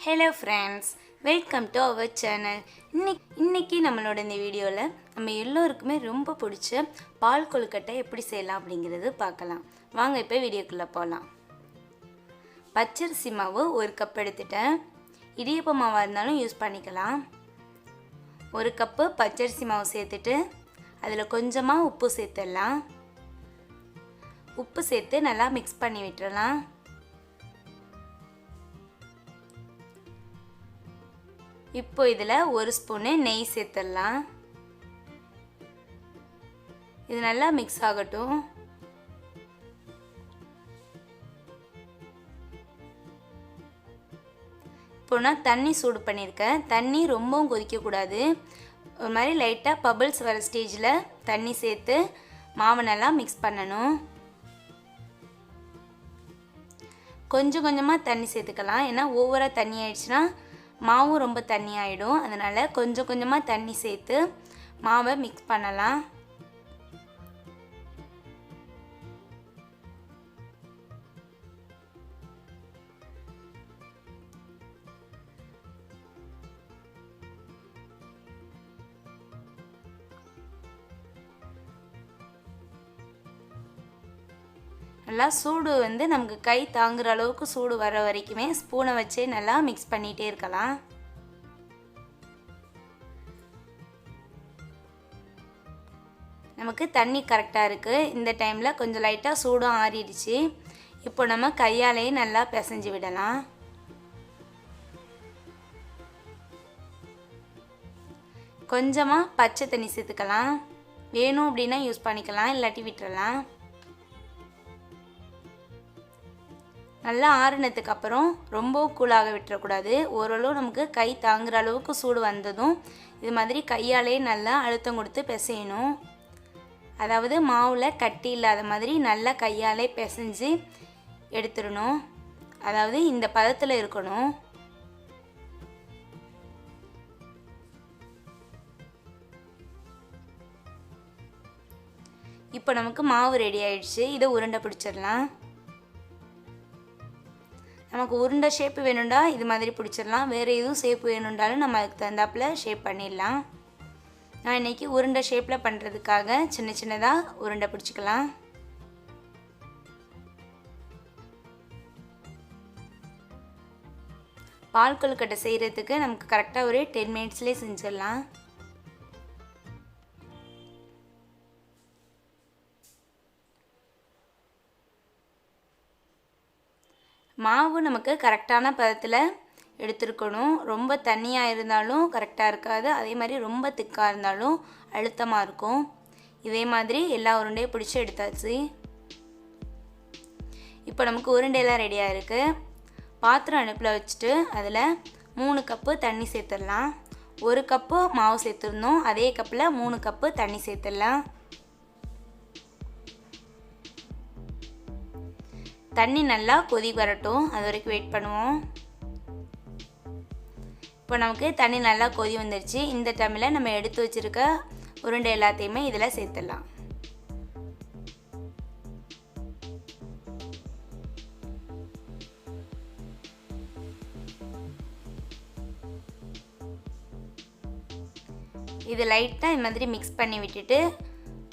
Hello friends, welcome to our channel. இன்னைக்கு நம்மளோட இந்த வீடியோவில் நம்ம எல்லோருக்குமே ரொம்ப பிடிச்ச பால் கொழுக்கட்டை எப்படி செய்யலாம் அப்படிங்கிறது பார்க்கலாம். வாங்க இப்போ வீடியோக்குள்ளே போகலாம். பச்சரிசி மாவு 1 கப் எடுத்துட்டேன். இடியப்ப மாவாக இருந்தாலும் யூஸ் பண்ணிக்கலாம். 1 கப்பு பச்சரிசி மாவு சேர்த்துட்டு அதில் கொஞ்சமாக உப்பு சேர்த்துடலாம். உப்பு சேர்த்து நல்லா மிக்ஸ் பண்ணி விட்டுறலாம். இப்போ இதில் 1 ஸ்பூனு நெய் சேர்த்துடலாம். இது நல்லா மிக்ஸ் ஆகட்டும். இப்போ நான் தண்ணி சூடு பண்ணியிருக்கேன். தண்ணி ரொம்பவும் கொதிக்கக்கூடாது. ஒரு மாதிரி லைட்டாக பபிள்ஸ் வர ஸ்டேஜில் தண்ணி சேர்த்து மாவை நல்லா மிக்ஸ் பண்ணணும். கொஞ்சம் கொஞ்சமாக தண்ணி சேர்த்துக்கலாம். ஏன்னா ஓவராக தண்ணி ஆயிடுச்சுன்னா மாவும் ரொம்ப தண்ணி ஆகிடும். அதனால் கொஞ்சம் கொஞ்சமாக தண்ணி சேர்த்து மாவை மிக்ஸ் பண்ணலாம். நல்லா சூடு நமக்கு கை தாங்குற அளவுக்கு சூடு வர வரைக்குமே ஸ்பூனை வச்சே நல்லா மிக்ஸ் பண்ணிகிட்டே இருக்கலாம். நமக்கு தண்ணி கரெக்டாக இருக்குது. இந்த டைமில் கொஞ்சம் லைட்டாக சூடும் ஆறிடுச்சு. இப்போ நம்ம கையாலேயே நல்லா பிசைஞ்சு விடலாம். கொஞ்சமாக பச்சை தண்ணி சேர்த்துக்கலாம். வேணும் அப்படின்னா யூஸ் பண்ணிக்கலாம், இல்லாட்டி விட்டுறலாம். நல்லா ஆறுனதுக்கு அப்புறம் ரொம்ப கூலாக விட்டுறக்கூடாது. ஓரளவு நமக்கு கை தாங்குற அளவுக்கு சூடு வந்ததும் இது மாதிரி கையாலே நல்லா அழுத்தம் கொடுத்து பிசையணும். அதாவது மாவில் கட்டி இல்லாத மாதிரி நல்லா கையாலே பிசைஞ்சு எடுத்துடணும். அதாவது இந்த பதத்தில் இருக்கணும். இப்போ நமக்கு மாவு ரெடி ஆயிடுச்சு. இதை உருண்டை பிடிச்சிடலாம். நமக்கு உருண்டை ஷேப்பு வேணுண்டா இது மாதிரி பிடிச்சிடலாம். வேறு எதுவும் ஷேப் வேணுண்டாலும் நம்ம அதுக்கு தகுந்தாப்பில் ஷேப் பண்ணிடலாம். நான் இன்றைக்கி உருண்டை ஷேப்பில் பண்ணுறதுக்காக சின்ன சின்னதாக உருண்டை பிடிச்சிக்கலாம். பால் கொழுக்கட்டை செய்கிறதுக்கு நமக்கு கரெக்டாக ஒரு 10 மினிட்ஸ்லேயே செஞ்சிடலாம். மாவு நமக்கு கரெக்டான பதத்தில் எடுத்துருக்கணும். ரொம்ப தண்ணியாக இருந்தாலும் கரெக்டாக இருக்காது. அதே மாதிரி ரொம்ப திக்காக இருந்தாலும் அழுத்தமாக இருக்கும். இதே மாதிரி எல்லா உருண்டையும் பிடிச்சி எடுத்தாச்சு. இப்போ நமக்கு உருண்டையெல்லாம் ரெடியாக இருக்குது. பாத்திரம் அடுப்பில் வச்சுட்டு அதில் 3 கப்பு தண்ணி சேர்த்துடலாம். 1 கப்பு மாவு சேர்த்துருந்தோம். அதே கப்பில் 3 கப்பு தண்ணி சேர்த்துடலாம். தண்ணி நல்லா கொதி வரட்டும், அது வரைக்கும் வெயிட் பண்ணுவோம். இப்போ நமக்கு தண்ணி நல்லா கொதி வந்துடுச்சு. இந்த டைமில் நம்ம எடுத்து வச்சுருக்க உருண்டை எல்லாத்தையுமே இதில் சேர்த்துடலாம். இது லைட்டாக இது மாதிரி மிக்ஸ் பண்ணி விட்டுட்டு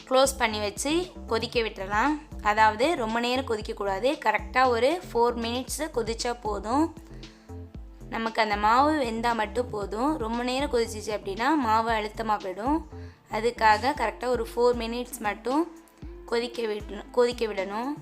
க்ளோஸ் பண்ணி வச்சு கொதிக்க விட்டுறலாம். அதாவது ரொம்ப நேரம் கொதிக்கக்கூடாது. கரெக்டாக ஒரு 4 மினிட்ஸ் கொதிச்சா போதும். நமக்கு அந்த மாவு வெந்தால் மட்டும் போதும். ரொம்ப நேரம் கொதிச்சிச்சு அப்படின்னா மாவு அழுத்தமாக போயிடும். அதுக்காக கரெக்டாக ஒரு 4 மினிட்ஸ் மட்டும் கொதிக்க விடணும்.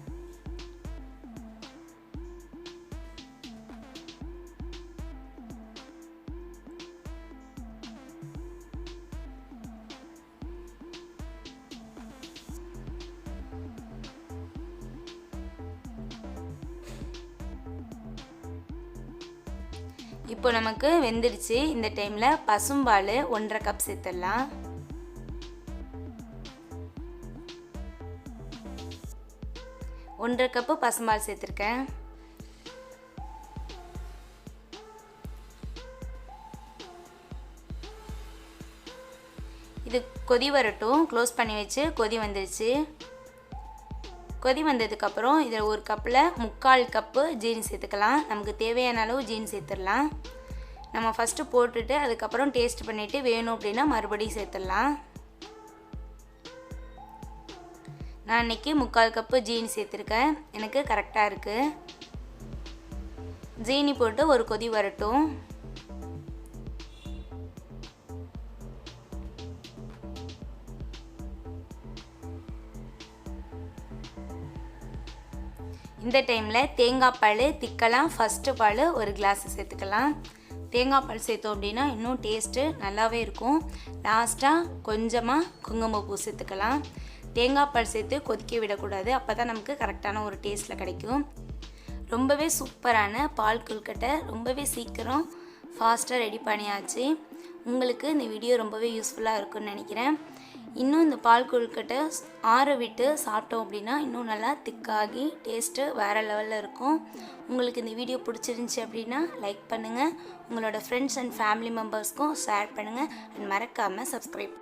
இப்போ நமக்கு வெந்துடுச்சு. இந்த டைமில் பசும்பால் 1.5 கப் சேர்த்துடலாம். ஒன்றரை கப்பு பசும்பால் சேர்த்துருக்கேன். இது கொதி வரட்டும். க்ளோஸ் பண்ணி வச்சு கொதி வந்துடுச்சு. கொதி வந்ததுக்கப்புறம் இதில் ஒரு கப்பில் 3/4 கப்பு ஜீனி சேர்த்துக்கலாம். நமக்கு தேவையான அளவு ஜீனி சேர்த்துடலாம். நம்ம ஃபஸ்ட்டு போட்டுட்டு அதுக்கப்புறம் டேஸ்ட் பண்ணிவிட்டு வேணும் அப்படின்னா மறுபடியும் சேர்த்துடலாம். நான் இன்றைக்கி 3/4 கப்பு ஜீனி சேர்த்துருக்கேன். எனக்கு கரெக்டாக இருக்குது. ஜீனி போட்டு ஒரு கொதி வரட்டும். இந்த டைமில் தேங்காய் பால் திக்கலாம். ஃபஸ்ட்டு பால் ஒரு கிளாஸ் சேர்த்துக்கலாம். தேங்காய் பால் சேர்த்தோம் அப்படின்னா இன்னும் டேஸ்ட்டு நல்லாவே இருக்கும். லாஸ்ட்டாக கொஞ்சமாக குங்குமப்பூ சேர்த்துக்கலாம். தேங்காய் பால் சேர்த்து கொதிக்க விடக்கூடாது. அப்போ தான் நமக்கு கரெக்டான ஒரு டேஸ்ட்டில் கிடைக்கும். ரொம்பவே சூப்பரான பால் கொழுக்கட்டை ரொம்பவே சீக்கிரம் ஃபாஸ்ட்டாக ரெடி பண்ணியாச்சு. உங்களுக்கு இந்த வீடியோ ரொம்பவே யூஸ்ஃபுல்லாக இருக்கும்னு நினைக்கிறேன். இன்னும் இந்த பால் கொழுக்கட்டை ஆற விட்டு சாப்பிட்டோம் அப்படின்னா இன்னும் நல்லா திக்காகி டேஸ்ட்டு வேறு லெவலில் இருக்கும். உங்களுக்கு இந்த வீடியோ பிடிச்சிருந்துச்சி அப்படின்னா லைக் பண்ணுங்கள். உங்களோட ஃப்ரெண்ட்ஸ் அண்ட் ஃபேமிலி மெம்பர்ஸ்க்கும் ஷேர் பண்ணுங்கள். அண்ட் மறக்காமல் சப்ஸ்கிரைப்